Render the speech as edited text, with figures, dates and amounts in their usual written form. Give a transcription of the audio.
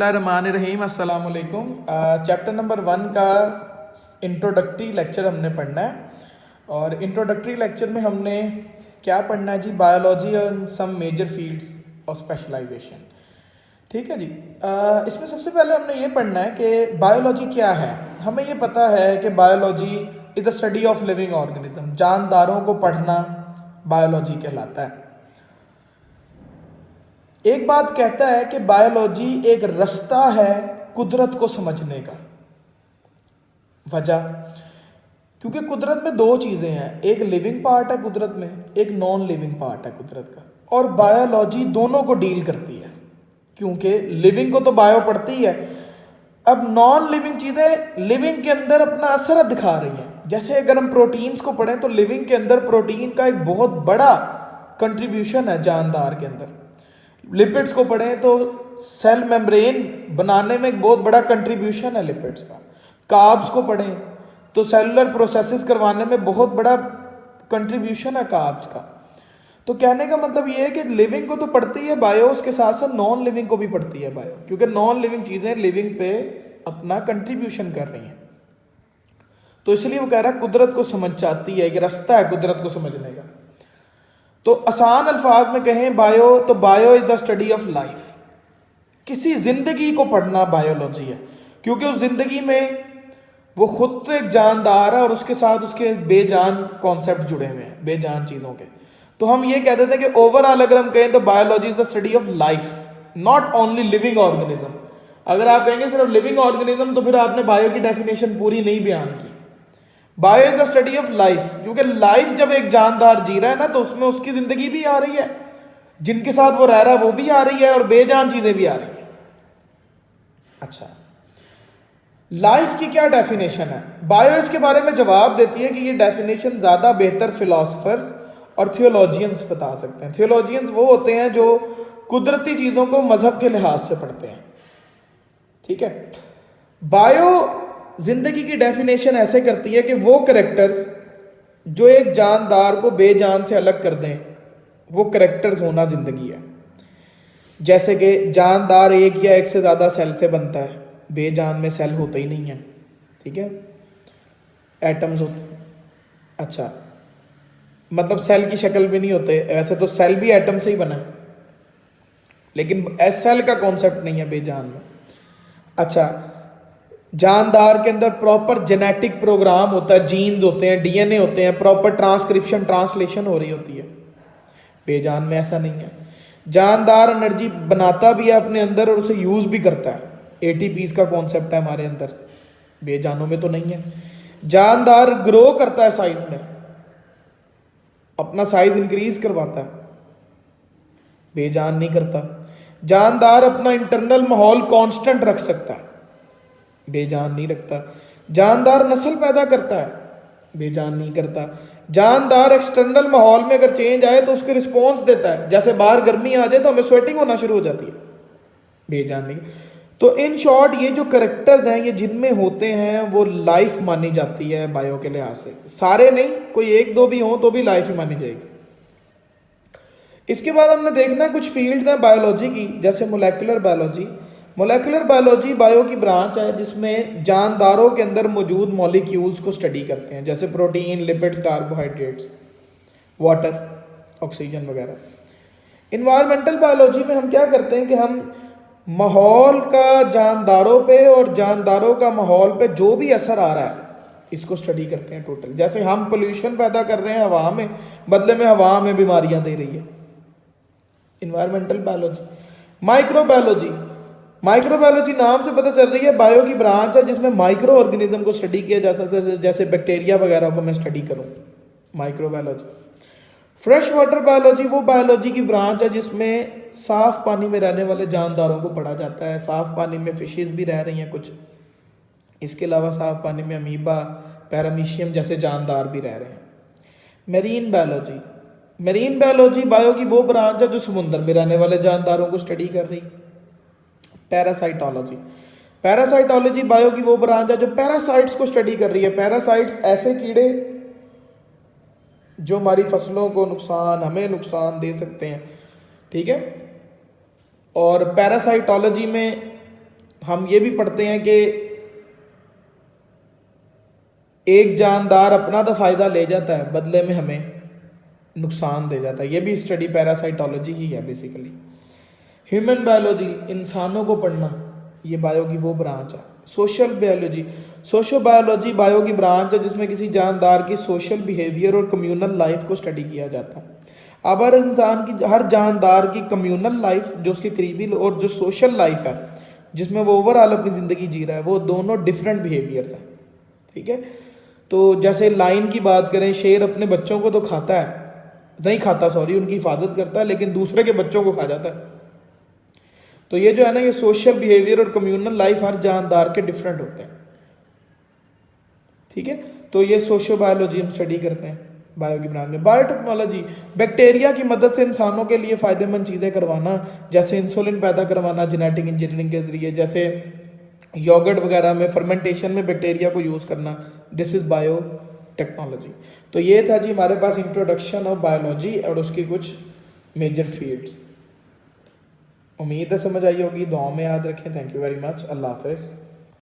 रहीम अस्सलाम वालेकुम। Chapter number 1 का इंट्रोडक्टरी लेक्चर हमने पढ़ना है और इंट्रोडक्टरी लेक्चर में हमने क्या पढ़ना है जी, बायोलॉजी और some major fields of specialisation. ठीक है जी। इसमें सबसे पहले हमने ये पढ़ना है कि बायोलॉजी क्या है। हमें ये पता है कि biology is the study of living organism, जानदारों को पढ़ना बायोलॉजी कहलाता है। एक बात कहता है कि बायोलॉजी एक रास्ता है कुदरत को समझने का। वजह, क्योंकि कुदरत में दो चीज़ें हैं, एक लिविंग पार्ट है कुदरत में, एक नॉन लिविंग पार्ट है कुदरत का, और बायोलॉजी दोनों को डील करती है। क्योंकि लिविंग को तो बायो पढ़ती है, अब नॉन लिविंग चीज़ें लिविंग के अंदर अपना असर दिखा रही हैं। जैसे अगर हम प्रोटीन्स को पढ़ें तो लिविंग के अंदर प्रोटीन का एक बहुत बड़ा कंट्रीब्यूशन है जानदार के अंदर। लिपिड्स को पढ़ें तो सेल मेम्ब्रेन बनाने में एक बहुत बड़ा कंट्रीब्यूशन है लिपिड्स का। कार्ब्स को पढ़ें तो सेलुलर प्रोसेसेस करवाने में बहुत बड़ा कंट्रीब्यूशन है कार्ब्स का। तो कहने का मतलब ये है कि लिविंग को तो पढ़ती है बायो, उसके साथ साथ नॉन लिविंग को भी पढ़ती है बायो, क्योंकि नॉन लिविंग चीज़ें लिविंग पे अपना कंट्रीब्यूशन कर रही हैं। तो इसलिए वो कह रहा है कुदरत को समझ चाहती है, एक रास्ता है कुदरत को समझने का। तो आसान अल्फाज में कहें बायो, तो bio is the study of life. किसी जिंदगी को पढ़ना बायोलॉजी है, क्योंकि उस जिंदगी में वो खुद तो एक जानदार है और उसके साथ उसके बेजान कॉन्सेप्ट जुड़े हुए हैं, बेजान चीज़ों के। तो हम ये कहते थे कि ओवरऑल अगर हम कहें तो biology is the study of life, not only living organism. अगर आप कहेंगे सिर्फ लिविंग ऑर्गेनिज्म तो फिर आपने बायो की डेफिनेशन पूरी नहीं बयान की। Bio is the study of life, क्योंकि लाइफ जब एक जानदार जी रहा है ना तो उसमें उसकी जिंदगी भी आ रही है, जिनके साथ वो रह रहा है वो भी आ रही है और बेजान चीजें भी आ रही है। अच्छा, लाइफ की क्या डेफिनेशन है? बायो इसके बारे में जवाब देती है कि ये डेफिनेशन ज्यादा बेहतर फिलोसफर्स और थियोलॉजियंस बता सकते हैं। थियोलॉजियंस वो होते हैं जो कुदरती चीजों को मजहब के लिहाज से पढ़ते हैं। ठीक है। बायो जिंदगी की डेफिनेशन ऐसे करती है कि वो करेक्टर्स जो एक जानदार को बेजान से अलग कर दें, वो करेक्टर्स होना जिंदगी है। जैसे कि जानदार एक या एक से ज़्यादा सेल से बनता है, बेजान में सेल होते ही नहीं है। ठीक है, एटम्स होते हैं। अच्छा, मतलब सेल की शक्ल भी नहीं होते, वैसे तो सेल भी एटम से ही बना है, लेकिन सेल का कॉन्सेप्ट नहीं है बेजान में। अच्छा, जानदार के अंदर प्रॉपर जेनेटिक प्रोग्राम होता है, जीन्स होते हैं, डीएनए होते हैं, प्रॉपर ट्रांसक्रिप्शन ट्रांसलेशन हो रही होती है। बेजान में ऐसा नहीं है। जानदार एनर्जी बनाता भी है अपने अंदर और उसे यूज भी करता है, एटीपीज का कॉन्सेप्ट है हमारे अंदर, बेजानों में तो नहीं है। जानदार ग्रो करता है साइज में, अपना साइज इंक्रीज करवाता है, बेजान नहीं करता। जानदार अपना इंटरनल माहौल कांस्टेंट रख सकता है, बेजान नहीं रखता। जानदार नस्ल पैदा करता है, बेजान नहीं करता। जानदार एक्सटर्नल माहौल में अगर चेंज आए तो उसके रिस्पॉन्स देता है, जैसे बाहर गर्मी आ जाए तो हमें स्वेटिंग होना शुरू हो जाती है, बेजान नहीं। तो इन शॉर्ट ये जो करेक्टर्स हैं ये जिनमें होते हैं वो लाइफ मानी जाती है बायो के लिहाज से। सारे नहीं, कोई एक दो भी हो तो भी लाइफ ही मानी जाएगी। इसके बाद हमने देखना है कुछ फील्ड्स हैं बायोलॉजी की, जैसे molecular biology. Molecular biology bio की ब्रांच है जिसमें जानदारों के अंदर मौजूद मॉलिक्यूल्स को स्टडी करते हैं, जैसे protein, lipids, carbohydrates, water, oxygen वगैरह। इन्वायरमेंटल बायोलॉजी में हम क्या करते हैं कि हम माहौल का जानदारों पे और जानदारों का माहौल पे जो भी असर आ रहा है इसको स्टडी करते हैं टोटल। जैसे हम पोल्यूशन पैदा कर रहे हैं हवा में, बदले में हवा में बीमारियां दे रही है, इन्वायरमेंटल बायोलॉजी। माइक्रोबायोलॉजी, माइक्रोबायोलॉजी नाम से पता चल रही है बायो की ब्रांच है जिसमें माइक्रो ऑर्गेनिज्म को स्टडी किया जा सकता है, जैसे बैक्टीरिया वगैरह को मैं स्टडी करूं, माइक्रोबायोलॉजी। फ्रेश वाटर बायोलॉजी वो बायोलॉजी की ब्रांच है जिसमें साफ पानी में रहने वाले जानदारों को पढ़ा जाता है। साफ पानी में फिशेस भी रह रही हैं कुछ, इसके अलावा साफ पानी में अमीबा, पैरामीशियम जैसे जानदार भी रह रहे हैं। Marine biology, marine biology bio की वो ब्रांच है जो समुद्र में रहने वाले जानदारों को स्टडी कर रही। पैरासाइटोलॉजी, पैरासाइटोलॉजी बायो की वो ब्रांच है जो पैरासाइट्स को स्टडी कर रही है। पैरासाइट्स ऐसे कीड़े जो हमारी फसलों को नुकसान, हमें नुकसान दे सकते हैं। ठीक है, और पैरासाइटोलॉजी में हम ये भी पढ़ते हैं कि एक जानदार अपना तो फायदा ले जाता है, बदले में हमें नुकसान दे जाता है। ये भी स्टडी पैरासाइटोलॉजी ही है बेसिकली। ह्यूमन बायोलॉजी, इंसानों को पढ़ना, ये बायो की वो ब्रांच है। Social biology, socio biology bio की ब्रांच है जिसमें किसी जानदार की सोशल बिहेवियर और कम्युनल लाइफ को स्टडी किया जाता है। अब हर इंसान की, हर जानदार की कम्युनल लाइफ जो उसके करीबी और जो सोशल लाइफ है जिसमें वो ओवरऑल अपनी ज़िंदगी जी रहा है, वो दोनों डिफरेंट बिहेवियर्स हैं। ठीक है, तो जैसे लाइन की बात करें, शेर अपने बच्चों को तो खाता है, नहीं खाता सॉरी, उनकी हिफाजत करता है, लेकिन दूसरे के बच्चों को खा जाता है। तो ये जो है ना, ये सोशल बिहेवियर और कम्युनल लाइफ हर जानदार के डिफरेंट होते हैं। ठीक है, तो ये सोशो बायोलॉजी हम स्टडी करते हैं बायो की ब्रांच में। बायोटेक्नोलॉजी, बैक्टीरिया की मदद से इंसानों के लिए फ़ायदेमंद चीज़ें करवाना, जैसे इंसुलिन पैदा करवाना जेनेटिक इंजीनियरिंग के ज़रिए, जैसे योगर्ट वगैरह में फर्मेंटेशन में बैक्टीरिया को यूज़ करना, दिस इज़ बायो टेक्नोलॉजी। तो ये था जी हमारे पास इंट्रोडक्शन ऑफ बायोलॉजी और उसकी कुछ मेजर फील्ड्स। उम्मीद है समझ आई होगी, दुआ में याद रखें। थैंक यू वेरी मच, अल्लाह हाफ़िज़।